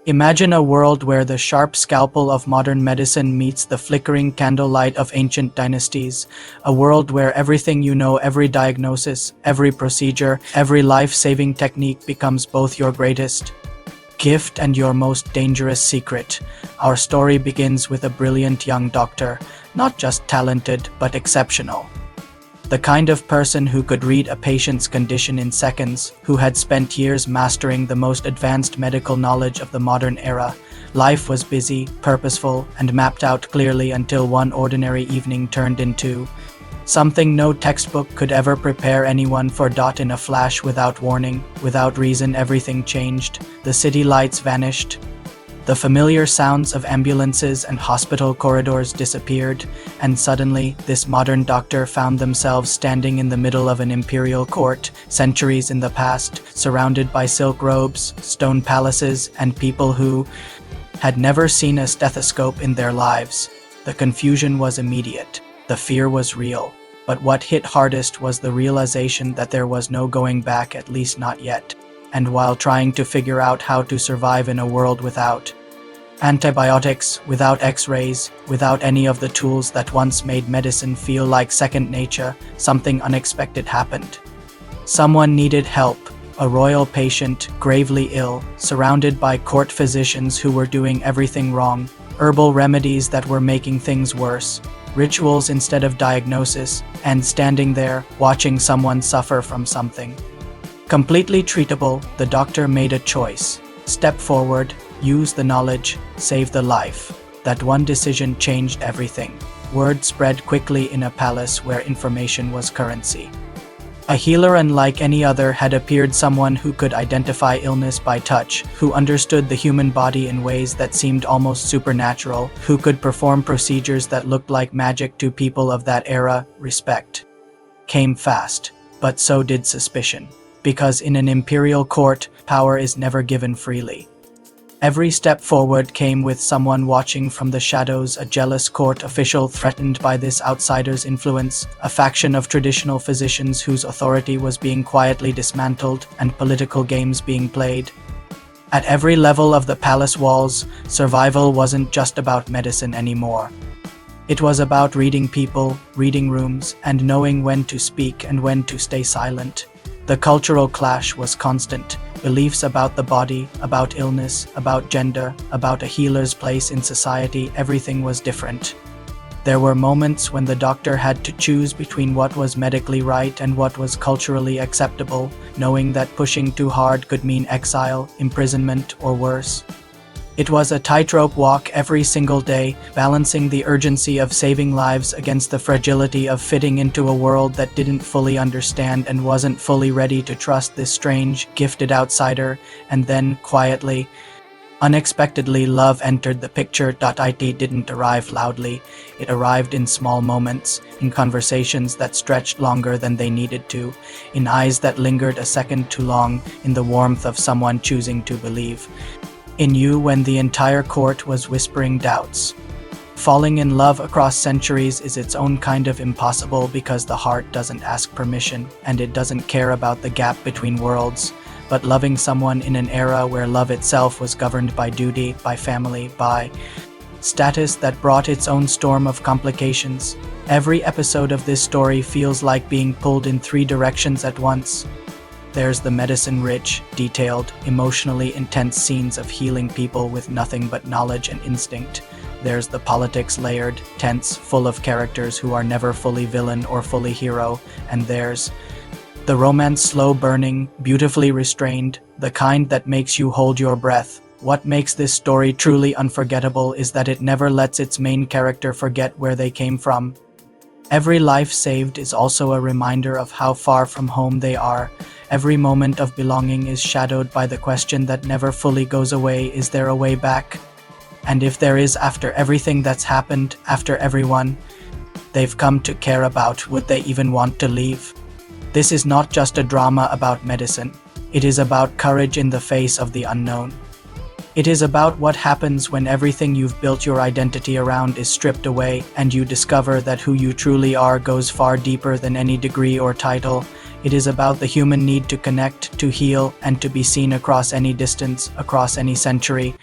Imagine a world where the sharp scalpel of modern medicine meets the flickering candlelight of ancient dynasties. A world where everything you know, every diagnosis, every procedure, every life-saving technique becomes both your greatest gift and your most dangerous secret. Our story begins with a brilliant young doctor, not just talented, but exceptional. The kind of person who could read a patient's condition in seconds, who had spent years mastering the most advanced medical knowledge of the modern era. Life was busy, purposeful, and mapped out clearly until one ordinary evening turned into something no textbook could ever prepare anyone for. In a flash, without warning, without reason, everything changed. The city lights vanished. The familiar sounds of ambulances and hospital corridors disappeared, and suddenly, this modern doctor found themselves standing in the middle of an imperial court, centuries in the past, surrounded by silk robes, stone palaces, and people who had never seen a stethoscope in their lives. The confusion was immediate. The fear was real. But what hit hardest was the realization that there was no going back, at least not yet. And while trying to figure out how to survive in a world without antibiotics, without x-rays, without any of the tools that once made medicine feel like second nature, something unexpected happened. Someone needed help, a royal patient, gravely ill, surrounded by court physicians who were doing everything wrong, herbal remedies that were making things worse, rituals instead of diagnosis, and standing there, watching someone suffer from something completely treatable. The doctor made a choice. Step forward, use the knowledge, save the life. That one decision changed everything. Word spread quickly in a palace where information was currency. A healer unlike any other had appeared, someone who could identify illness by touch, who understood the human body in ways that seemed almost supernatural, who could perform procedures that looked like magic to people of that era. Respect came fast, but so did suspicion. Because in an imperial court, power is never given freely. Every step forward came with someone watching from the shadows, a jealous court official threatened by this outsider's influence, a faction of traditional physicians whose authority was being quietly dismantled, and political games being played. At every level of the palace walls, survival wasn't just about medicine anymore. It was about reading people, reading rooms, and knowing when to speak and when to stay silent. The cultural clash was constant. Beliefs about the body, about illness, about gender, about a healer's place in society, everything was different. There were moments when the doctor had to choose between what was medically right and what was culturally acceptable, knowing that pushing too hard could mean exile, imprisonment, or worse. It was a tightrope walk every single day, balancing the urgency of saving lives against the fragility of fitting into a world that didn't fully understand and wasn't fully ready to trust this strange, gifted outsider. And then, quietly, unexpectedly, love entered the picture. It didn't arrive loudly. It arrived in small moments, in conversations that stretched longer than they needed to, in eyes that lingered a second too long, in the warmth of someone choosing to believe in you when the entire court was whispering doubts. Falling in love across centuries is its own kind of impossible because the heart doesn't ask permission and it doesn't care about the gap between worlds. But loving someone in an era where love itself was governed by duty, by family, by status, that brought its own storm of complications. Every episode of this story feels like being pulled in three directions at once. There's the medicine-rich, detailed, emotionally intense scenes of healing people with nothing but knowledge and instinct. There's the politics-layered, tense, full of characters who are never fully villain or fully hero. And there's the romance, slow-burning, beautifully restrained, the kind that makes you hold your breath. What makes this story truly unforgettable is that it never lets its main character forget where they came from. Every life saved is also a reminder of how far from home they are. Every moment of belonging is shadowed by the question that never fully goes away: is there a way back? And if there is, after everything that's happened, after everyone they've come to care about, would they even want to leave? This is not just a drama about medicine. It is about courage in the face of the unknown. It is about what happens when everything you've built your identity around is stripped away and you discover that who you truly are goes far deeper than any degree or title. It is about the human need to connect, to heal, and to be seen across any distance, across any century.